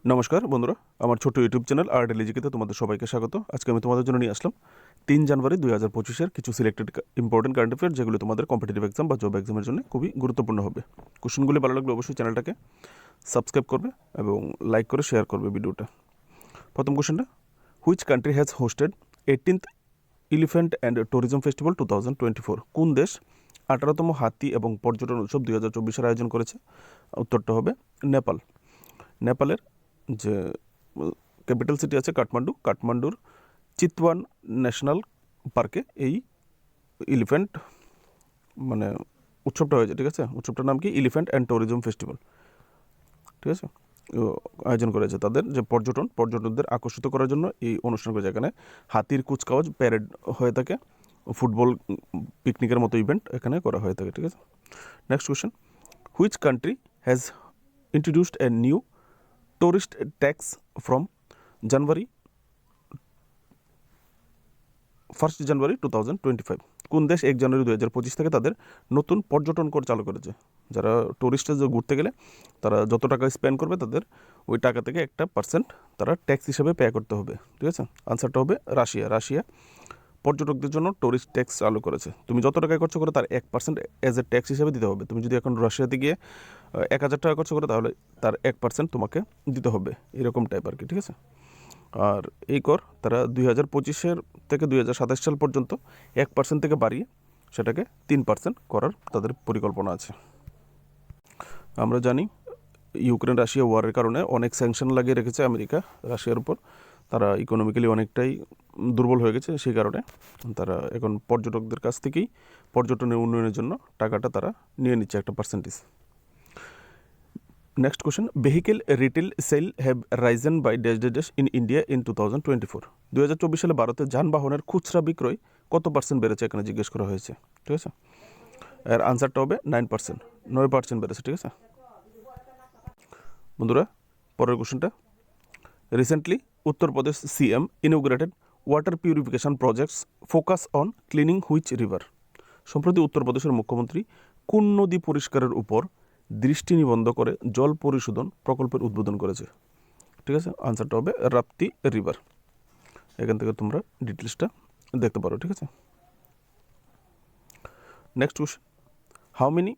নমস্কার বন্ধুরা, আমার ছোট্ট ইউটিউব চ্যানেল আর ডেলিজিকেতে তোমাদের সবাইকে স্বাগত। আজকে আমি তোমাদের জন্য নিয়ে আসলাম 3 জানুয়ারি 2025-এর কিছু সিলেক্টেড ইম্পর্টেন্ট কারেন্ট অ্যাফেয়ার, যেগুলো তোমাদের কম্পিটিটিভ এক্সাম বা জব এক্সামের জন্য খুবই গুরুত্বপূর্ণ হবে। কোশ্চেনগুলি ভালো লাগলে অবশ্যই চ্যানেলটাকে সাবস্ক্রাইব করবে এবং লাইক করে শেয়ার করবে ভিডিওটা। প্রথম কোশ্চেনটা, which country has hosted 18th elephant and tourism festival 2024? কোন দেশ 18তম হাতি এবং পর্যটন উৎসব 2024-এর আয়োজন করেছে? উত্তরটা হবে নেপাল। নেপালের যে ক্যাপিটাল সিটি আছে কাঠমান্ডু, কাঠমান্ডুর চিতওয়ান ন্যাশনাল পার্কে এই এলিফ্যান্ট মানে উৎসবটা হয়েছে। ঠিক আছে, উৎসবটার নাম কি? Elephant and tourism festival. ঠিক আছে, আয়োজন করেছে তাদের যে পর্যটকদের আকর্ষিত করার জন্য এই অনুষ্ঠান করেছে। এখানে হাতির কুচকাওয়াজ প্যারেড হয়ে থাকে, ফুটবল পিকনিকের মতো ইভেন্ট এখানে করা হয়ে থাকে। ঠিক আছে, next question, which country has introduced a new tourist tax from January 1 January 2025? কোন দেশ 1 জানুয়ারি 2025 থেকে তাদের নতুন পর্যটন কর চালু করেছে? যারা টুরিস্টে যে ঘুরতে গেলে তারা যত টাকা স্পেন্ড করবে তাদের ওই টাকা থেকে 1% তারা ট্যাক্স হিসেবে পে করতে হবে। ঠিক আছে, আনসারটা হবে রাশিয়া। রাশিয়া পর্যটকদের জন্য টুরিস্ট ট্যাক্স চালু করেছে। তুমি যত টাকা খরচ করো তার 1% এজ এ ট্যাক্স হিসেবে দিতে হবে। তুমি যদি এখন রাশিয়াতে গিয়ে 1000 টাকা খরচ করো তাহলে তার 1% তোমাকে দিতে হবে, এরকম টাইপ আর কি। ঠিক আছে, আর এই কর তারা 2025 থেকে 2027 সাল পর্যন্ত 1% থেকে বাড়িয়ে সেটাকে 3% করার তাদের পরিকল্পনা আছে। আমরা জানি ইউক্রেন রাশিয়া ওয়ারের কারণে অনেক স্যাংশন লাগিয়ে রেখেছে আমেরিকা রাশিয়ার উপর। তারা ইকোনমিক্যালি অনেকটাই দুর্বল হয়ে গেছে, সেই কারণে তারা এখন পর্যটকদের কাছ থেকেই পর্যটনের উন্নয়নের জন্য টাকাটা তারা নিয়ে নিচ্ছে, একটা percentage. Next question, vehicle retail sale have risen by dash dash dash in India in 2024? 2024 সালে ভারতে যানবাহনের খুচরা বিক্রয় কত পার্সেন্ট বেড়েছে এখানে জিজ্ঞেস করা হয়েছে। ঠিক আছে, এর আনসারটা হবে 9%, 9% বেড়েছে। ঠিক আছে বন্ধুরা, পরের কোশ্চেনটা, recently Uttar Pradesh CM inaugurated water purification projects focus on cleaning which river? সম্প্রতি উত্তরপ্রদেশের মুখ্যমন্ত্রী কোন নদী পরিষ্কারের উপর দৃষ্টি নিবদ্ধ করে জল পরিশোধন প্রকল্পের উদ্বোধন করেছে? ঠিক আছে, আনসারটা হবে রাপ্তি রিভার। এখান থেকে তোমরা ডিটেলসটা দেখতে পারো। ঠিক আছে, next question, how many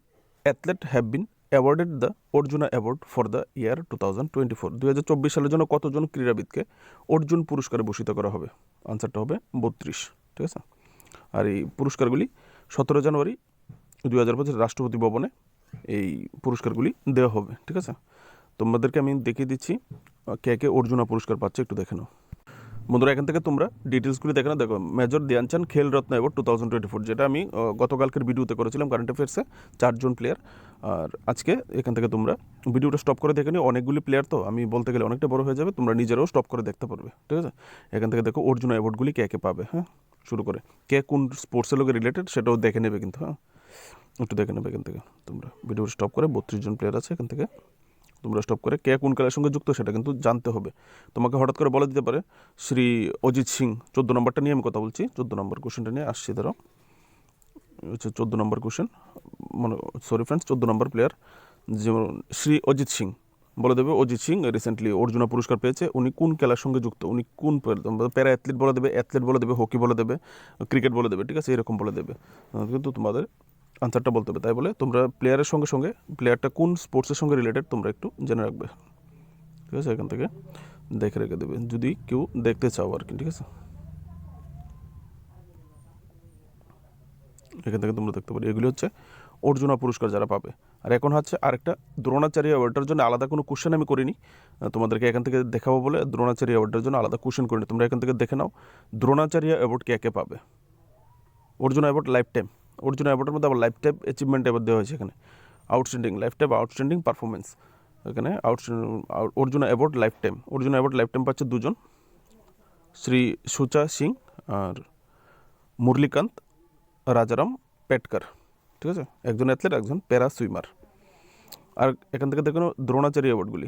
athlete have been awarded the Arjuna award for the year 2024? 2024 সালের জন্য কতজন ক্রীড়াবিদকে অর্জুন পুরস্কারে ভূষিত করা হবে? আনসারটা হবে 32। ঠিক আছে, আর এই পুরস্কারগুলি 17 জানুয়ারি 2025 রাষ্ট্রপতি ভবনে এই পুরস্কারগুলি দেওয়া হবে। ঠিক আছে, তোমাদেরকে আমি দেখিয়ে দিচ্ছি কে কে অর্জুনা পুরস্কার পাচ্ছে, একটু দেখে নাও। বন্ধুরা, এখান থেকে তোমরা ডিটেলসগুলি দেখে নাও। দেখো, মেজর ধ্যানচাঁদ খেল রত্ন অ্যাওয়ার্ড 2024, যেটা আমি গতকালকের ভিডিওতে করেছিলাম কারেন্ট অ্যাফেয়ার্সে, 4জন প্লেয়ার। আর আজকে এখান থেকে তোমরা ভিডিওটা স্টপ করে দেখে নিও। অনেকগুলি প্লেয়ার তো আমি বলতে গেলে অনেকটা বড় হয়ে যাবে, তোমরা নিজেরাও স্টপ করে দেখতে পারবে। ঠিক আছে, এখান থেকে দেখো অর্জুনা অ্যাওয়ার্ডগুলি কে কে পাবে। হ্যাঁ, শুরু করে কে কোন স্পোর্টসের লোকে রিলেটেড সেটাও দেখে নেবে কিন্তু। হ্যাঁ, একটু দেখে নেবে এখান থেকে তোমরা। ভিডিওটা স্টপ করে 32 জন প্লেয়ার আছে, এখান থেকে তোমরা স্টপ করে কে কোন খেলার সঙ্গে যুক্ত সেটা কিন্তু জানতে হবে। তোমাকে হঠাৎ করে বলে দিতে পারে শ্রী অজিত সিং, 14 নম্বরটা নিয়ে আমি কথা বলছি, 14 নম্বর কোশ্চেনটা নিয়ে আসছি। ধরো হচ্ছে 14 নম্বর কোশ্চেন, মানে সরি ফ্রেন্ডস, 14 নম্বর প্লেয়ার যেমন শ্রী অজিত সিং, বলে দেবে অজিত সিং রিসেন্টলি অর্জুনা পুরস্কার পেয়েছে, উনি কোন খেলার সঙ্গে যুক্ত, উনি কোন প্যারা অ্যাথলিট বলে দেবে, অ্যাথলেট বলে দেবে, হকি বলে দেবে, ক্রিকেট বলে দেবে। ঠিক আছে, এরকম বলে দেবে, কিন্তু তোমাদের আনসারটা বলতে হবে। তাই বলে তোমরা প্লেয়ারের সঙ্গে সঙ্গে প্লেয়ারটা কোন স্পোর্টসের সঙ্গে রিলেটেড তোমরা একটু জেনে রাখবে। ঠিক আছে, এখান থেকে দেখে রেখে দেবে যদি কেউ দেখতে চাও আর কি। ঠিক আছে, এখান থেকে তোমরা দেখতে পারো এগুলি হচ্ছে অর্জুনা পুরস্কার যারা পাবে। আর এখন হচ্ছে আরেকটা দ্রোণাচার্য অ্যাওয়ার্ডের জন্য আলাদা কোনো কোশ্চেন আমি করিনি, তোমাদেরকে এখান থেকে দেখাবো বলে দ্রোণাচার্য অ্যাওয়ার্ডের জন্য আলাদা কোশ্চেন করিনি। তোমরা এখান থেকে দেখে নাও দ্রোণাচার্য অ্যাওয়ার্ড কে কে পাবে। Arjuna award lifetime, Arjuna অ্যাওয়ার্ডের মধ্যে আবার লাইফ টাইম অ্যাচিভমেন্ট অ্যাওয়ার্ড দেওয়া হয়েছে এখানে, outstanding lifetime outstanding performance. এখানে Arjuna award lifetime, Arjuna award lifetime পাচ্ছে 2জন, শ্রী সুচা সিং আর মুরলীকান্ত রাজারাম পেটকার। ঠিক আছে, একজন অ্যাথলেট, একজন প্যারা সুইমার। আর এখান থেকে দেখুন দ্রোণাচার্য অ্যাওয়ার্ডগুলি,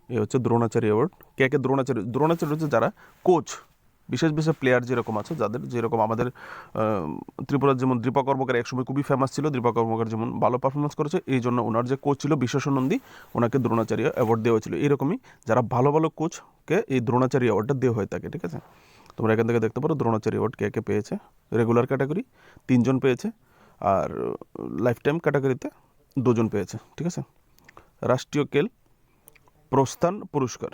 এ হচ্ছে দ্রোণাচার্য অ্যাওয়ার্ড। কে কে দ্রোণাচার্য, দ্রোণাচার্য হচ্ছে যারা কোচ, বিশেষ বিশেষ প্লেয়ার যেরকম আছে, যাদের যেরকম আমাদের ত্রিপুরার যেমন দীপক কর্মকার একসময় খুবই ফেমাস ছিল, দীপক কর্মকার যেমন ভালো পারফরমেন্স করেছে, এই জন্য ওনার যে কোচ ছিল বিশ্বসন নন্দী, ওনাকে দ্রোণাচার্য অ্যাওয়ার্ড দেওয়া ছিল। এরকমই যারা ভালো ভালো কোচকে এই দ্রোণাচার্য অ্যাওয়ার্ডটা দেওয়া হয়ে থাকে, ঠিক আছে। তোমরা এখান থেকে দেখতে পারো দ্রোণাচার্য অ্যাওয়ার্ড কে কে পেয়েছে। রেগুলার ক্যাটাগরি 3 জন পেয়েছে, আর লাইফ টাইম ক্যাটাগরিতে 2 জন পেয়েছে, ঠিক আছে। রাষ্ট্রীয় খেল প্রস্থান পুরস্কার,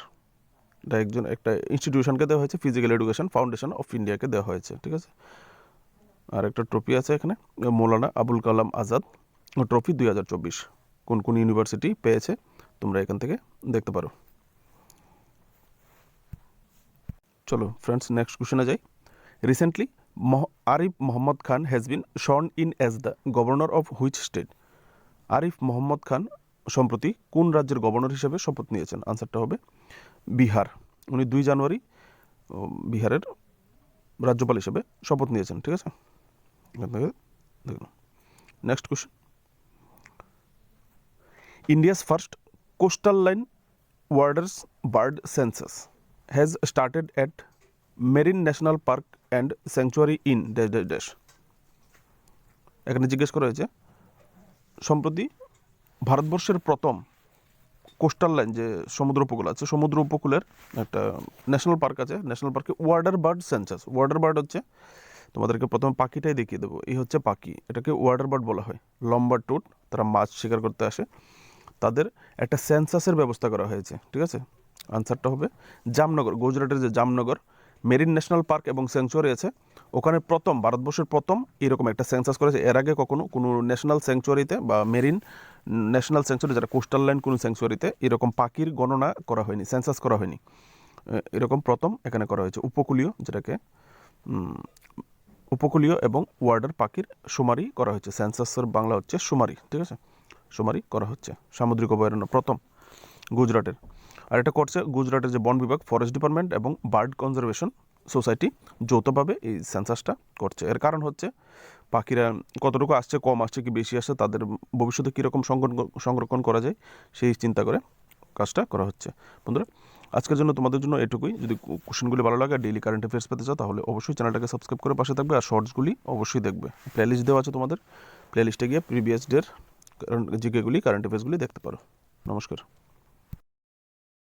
এটা একটা ইনস্টিটিউশনকে দেওয়া হয়েছে, ফিজিক্যাল এডুকেশন ফাউন্ডেশন অফ ইন্ডিয়াকে দেওয়া হয়েছে, ঠিক আছে। আর একটা ট্রফি আছে এখানে, মৌলানা আবুল কালাম আজাদ ট্রফি 2024, কোন কোন ইউনিভার্সিটি পেয়েছে তোমরা এখান থেকে দেখতে পারো। চলো ফ্রেন্ডস, নেক্সট কোশ্চেনে যাই। Recently Arif Mohammad Khan has been sworn in as the governor of which state? Arif Mohammad Khan সম্প্রতি কোন রাজ্যের গভর্নর হিসেবে শপথ নিয়েছেন? আনসারটা হবে বিহার। উনি 2 জানুয়ারি বিহারের রাজ্যপাল হিসেবে শপথ নিয়েছেন, ঠিক আছে। Next question. India's first coastal line ওয়ার্ডার্স bird census has started at marine national park and sanctuary in dash dash dash. এখানে জিজ্ঞেস করা হয়েছে সম্প্রতি ভারতবর্ষের প্রথম কোস্টাল লাইন, যে সমুদ্র উপকূল আছে, সমুদ্র উপকূলের একটা ন্যাশনাল পার্ক আছে, ন্যাশনাল পার্কে wader bird census. Wader bird হচ্ছে, তোমাদেরকে প্রথমে পাখিটাই দেখিয়ে দেবো, এই হচ্ছে পাখি, এটাকে ওয়ার্ডার বার্ড বলা হয়। লম্বা টুট, তারা মাছ শিকার করতে আসে, তাদের একটা সেন্সাসের ব্যবস্থা করা হয়েছে, ঠিক আছে। আনসারটা হবে জামনগর, গুজরাটের যে জামনগর মেরিন ন্যাশনাল পার্ক এবং স্যাংচুয়ারি আছে, ওখানে প্রথম, ভারতবর্ষের প্রথম এরকম একটা সেন্সাস করেছে। এর আগে কখনো কোনো ন্যাশনাল স্যাংচুয়ারিতে বা মেরিন ন্যাশনাল স্যাংচুয়ারি, যারা কোস্টাল লাইন কোনো স্যাংচুয়ারিতে এরকম পাখির গণনা করা হয়নি, সেন্সাস করা হয়নি, এরকম প্রথম এখানে করা হয়েছে। উপকূলীয়, যেটাকে উপকূলীয় এবং ওয়ার্ডার পাখির শুমারি করা হচ্ছে। সেন্সাসের বাংলা হচ্ছে শুমারি, ঠিক আছে, শুমারি করা হচ্ছে। সামুদ্রিক অভয়ারণ্য প্রথম গুজরাটের। আর এটা করছে গুজরাটের যে বন বিভাগ, ফরেস্ট ডিপার্টমেন্ট এবং বার্ড কনজারভেশন সোসাইটি যৌথভাবে এই সেন্সাসটা করছে। এর কারণ হচ্ছে পাখিরা কতটুকু আসছে, কম আসছে কি বেশি আসছে, তাদের ভবিষ্যতে কীরকম সংরক্ষণ করা যায় সেই চিন্তা করে কাজটা করা হচ্ছে। বন্ধুরা, আজকের জন্য তোমাদের জন্য এটুকুই। যদি কোশ্চেনগুলি ভালো লাগে, ডেইলি কারেন্ট অ্যাফেয়ার্স পেতে চাও, তাহলে অবশ্যই চ্যানেলটাকে সাবস্ক্রাইব করে পাশে থাকবে, আর শর্টসগুলি অবশ্যই দেখবে। প্লেলিস্ট দেওয়া আছে তোমাদের, প্লেলিস্টে গিয়ে প্রিভিয়াস ডের জিকেগুলি, কারেন্ট অ্যাফেয়ার্সগুলি দেখতে পারো। নমস্কার।